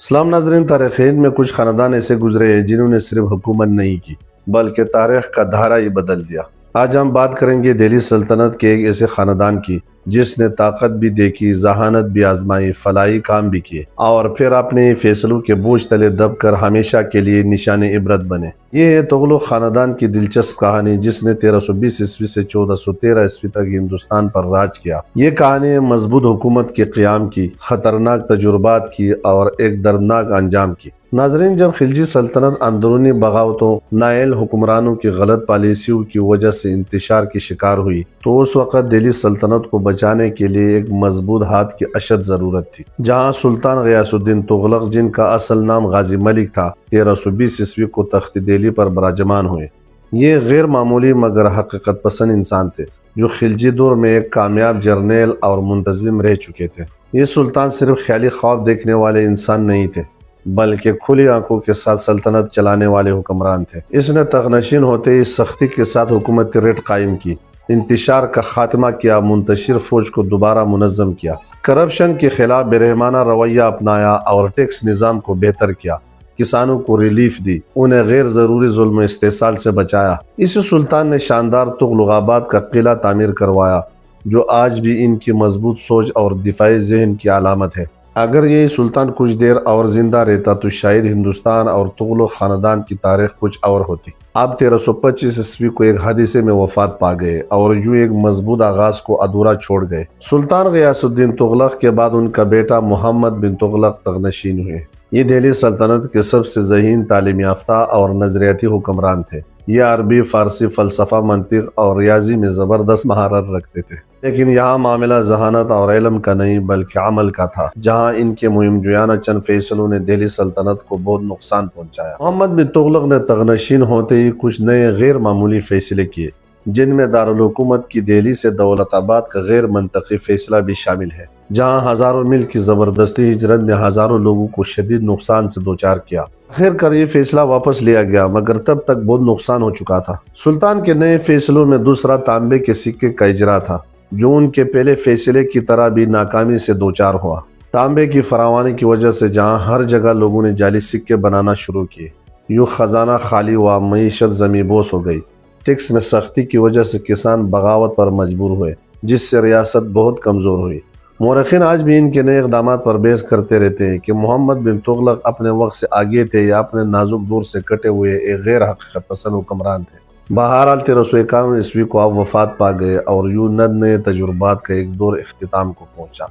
اسلام ناظرین، تاریخ ہند میں کچھ خاندان ایسے گزرے ہیں جنہوں نے صرف حکومت نہیں کی بلکہ تاریخ کا دھارا ہی بدل دیا۔ آج ہم بات کریں گے دہلی سلطنت کے ایک ایسے خاندان کی جس نے طاقت بھی دیکھی، ذہانت بھی آزمائی، فلاحی کام بھی کیے اور پھر اپنے فیصلوں کے بوجھ تلے دب کر ہمیشہ کے لیے نشان عبرت بنے۔ یہ ہے تغلق خاندان کی دلچسپ کہانی جس نے 1320 عیسوی سے 1413 عیسوی تک ہندوستان پر راج کیا۔ یہ کہانی مضبوط حکومت کے قیام کی، خطرناک تجربات کی اور ایک دردناک انجام کی۔ ناظرین، جب خلجی سلطنت اندرونی بغاوتوں، نائل حکمرانوں کی غلط پالیسیوں کی وجہ سے انتشار کی شکار ہوئی تو اس وقت دہلی سلطنت کو بچانے کے لیے ایک مضبوط ہاتھ کی اشد ضرورت تھی۔ جہاں سلطان غیاث الدین تغلق، جن کا اصل نام غازی ملک تھا، 1320 عیسوی کو تخت دہلی پر براجمان ہوئے۔ یہ غیر معمولی مگر حقیقت پسند انسان تھے جو خلجی دور میں ایک کامیاب جرنیل اور منتظم رہ چکے تھے۔ یہ سلطان صرف خیالی خواب دیکھنے والے انسان نہیں تھے بلکہ کھلی آنکھوں کے ساتھ سلطنت چلانے والے حکمران تھے۔ اس نے تخت ہوتے ہی سختی کے ساتھ حکومتی ریٹ قائم کی، انتشار کا خاتمہ کیا، منتشر فوج کو دوبارہ منظم کیا، کرپشن کے خلاف بےرحمانہ رویہ اپنایا اور ٹیکس نظام کو بہتر کیا، کسانوں کو ریلیف دی، انہیں غیر ضروری ظلم و استحصال سے بچایا۔ اسی سلطان نے شاندار تغلق آباد کا قلعہ تعمیر کروایا جو آج بھی ان کی مضبوط سوچ اور دفاعی ذہن کی علامت ہے۔ اگر یہ سلطان کچھ دیر اور زندہ رہتا تو شاید ہندوستان اور تغلق خاندان کی تاریخ کچھ اور ہوتی۔ اب 1325 عیسوی کو ایک حادثے میں وفات پا گئے اور یوں ایک مضبوط آغاز کو ادھورا چھوڑ گئے۔ سلطان غیاث الدین تغلق کے بعد ان کا بیٹا محمد بن تغلق تغنشین ہوئے۔ یہ دہلی سلطنت کے سب سے ذہین، تعلیم یافتہ اور نظریاتی حکمران تھے۔ یہ عربی، فارسی، فلسفہ، منطق اور ریاضی میں زبردست مہارت رکھتے تھے، لیکن یہاں معاملہ ذہانت اور علم کا نہیں بلکہ عمل کا تھا، جہاں ان کے مہم جویانہ چند فیصلوں نے دہلی سلطنت کو بہت نقصان پہنچایا۔ محمد بن تغلق نے تغنشین ہوتے ہی کچھ نئے غیر معمولی فیصلے کیے، جن میں دارالحکومت کی دہلی سے دولت آباد کا غیر منطقی فیصلہ بھی شامل ہے، جہاں ہزاروں میل کی زبردستی ہجرت نے ہزاروں لوگوں کو شدید نقصان سے دوچار کیا۔ آخر کار یہ فیصلہ واپس لیا گیا مگر تب تک بہت نقصان ہو چکا تھا۔ سلطان کے نئے فیصلوں میں دوسرا تانبے کے سکے کا اجرا تھا جو ان کے پہلے فیصلے کی طرح بھی ناکامی سے دوچار ہوا۔ تانبے کی فراوانی کی وجہ سے جہاں ہر جگہ لوگوں نے جعلی سکے بنانا شروع کیے، یوں خزانہ خالی ہوا، معیشت زمیں بوس ہو گئی۔ ٹیکس میں سختی کی وجہ سے کسان بغاوت پر مجبور ہوئے جس سے ریاست بہت کمزور ہوئی۔ مورخین آج بھی ان کے نئے اقدامات پر بحث کرتے رہتے ہیں کہ محمد بن تغلق اپنے وقت سے آگے تھے یا اپنے نازک دور سے کٹے ہوئے ایک غیر حقیقت پسند حکمران تھے۔ بہرحال 1351 عیسوی کو آپ وفات پا گئے اور یوں نئے تجربات کا ایک دور اختتام کو پہنچا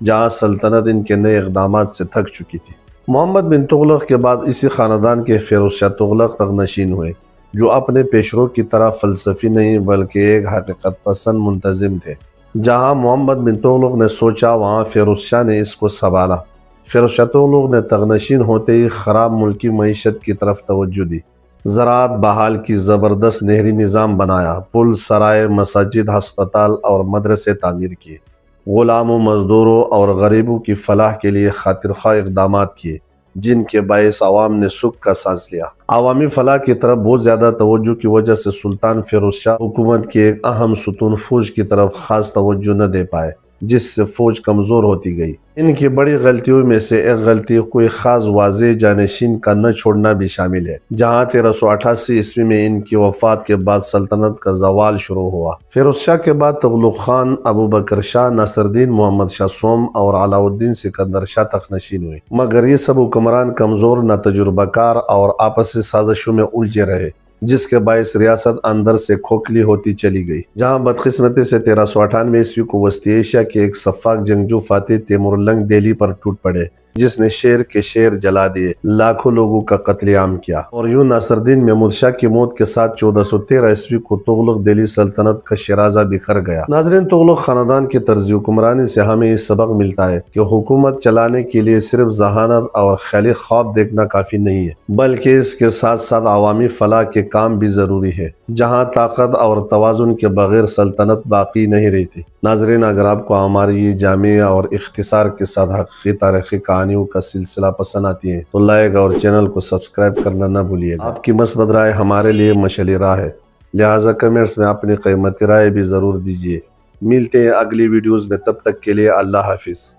جہاں سلطنت ان کے نئے اقدامات سے تھک چکی تھی۔ محمد بن تغلق کے بعد اسی خاندان کے فیروز شاہ تغلق تغنشین ہوئے جو اپنے پیشرو کی طرح فلسفی نہیں بلکہ ایک حقیقت پسند منتظم تھے۔ جہاں محمد بن تغلق نے سوچا وہاں فیروز شاہ نے اس کو سنبھالا۔ فیروز شاہ تغلق نے تغنشین ہوتے ہی خراب ملکی معیشت کی طرف توجہ دی، زراعت بحال کی، زبردست نہری نظام بنایا، پل، سرائے، مساجد، ہسپتال اور مدرسے تعمیر کیے، غلاموں، مزدوروں اور غریبوں کی فلاح کے لیے خاطر خواہ اقدامات کیے جن کے باعث عوام نے سکھ کا سانس لیا۔ عوامی فلاح کی طرف بہت زیادہ توجہ کی وجہ سے سلطان فیروز شاہ حکومت کے ایک اہم ستون فوج کی طرف خاص توجہ نہ دے پائے جس سے فوج کمزور ہوتی گئی۔ ان کی بڑی غلطیوں میں سے ایک غلطی کوئی خاص واضح جانشین کا نہ چھوڑنا بھی شامل ہے، جہاں 1388 عیسوی میں ان کی وفات کے بعد سلطنت کا زوال شروع ہوا۔ فیروز شاہ کے بعد تغلق خان، ابو بکر شاہ، ناصر الدین، محمد شاہ سوم اور علاء الدین سکندر شاہ تغنشین ہوئے، مگر یہ سب حکمران کمزور، نہ تجربہ کار اور آپسی سازشوں میں الجھے رہے جس کے باعث ریاست اندر سے کھوکھلی ہوتی چلی گئی۔ جہاں بدقسمتی سے 1398 عیسوی کو وسطی ایشیا کے ایک سفاک جنگجو فاتح تیمور لنگ دہلی پر ٹوٹ پڑے جس نے شہر کے شہر جلا دیے، لاکھوں لوگوں کا قتل عام کیا اور یوں ناصر الدین محمود شاہ کی موت کے ساتھ 1413 عیسوی کو تغلق دہلی سلطنت کا شیرازہ بکھر گیا۔ ناظرین، تغلق خاندان کی طرز حکمرانی سے ہمیں یہ سبق ملتا ہے کہ حکومت چلانے کے لیے صرف ذہانت اور خیالی خواب دیکھنا کافی نہیں ہے بلکہ اس کے ساتھ ساتھ عوامی فلاح کے کام بھی ضروری ہے، جہاں طاقت اور توازن کے بغیر سلطنت باقی نہیں رہتی۔ ناظرین، اگر آپ کو ہماری یہ جامع اور اختصار کے ساتھ حقیقی تاریخی کہانیوں کا سلسلہ پسند آتی ہے تو لائک اور چینل کو سبسکرائب کرنا نہ بھولیے گا۔ آپ کی مثبت رائے ہمارے لیے مشعل راہ ہے، لہٰذا کمنٹس میں اپنی قیمتی رائے بھی ضرور دیجیے۔ ملتے ہیں اگلی ویڈیوز میں، تب تک کے لیے اللہ حافظ۔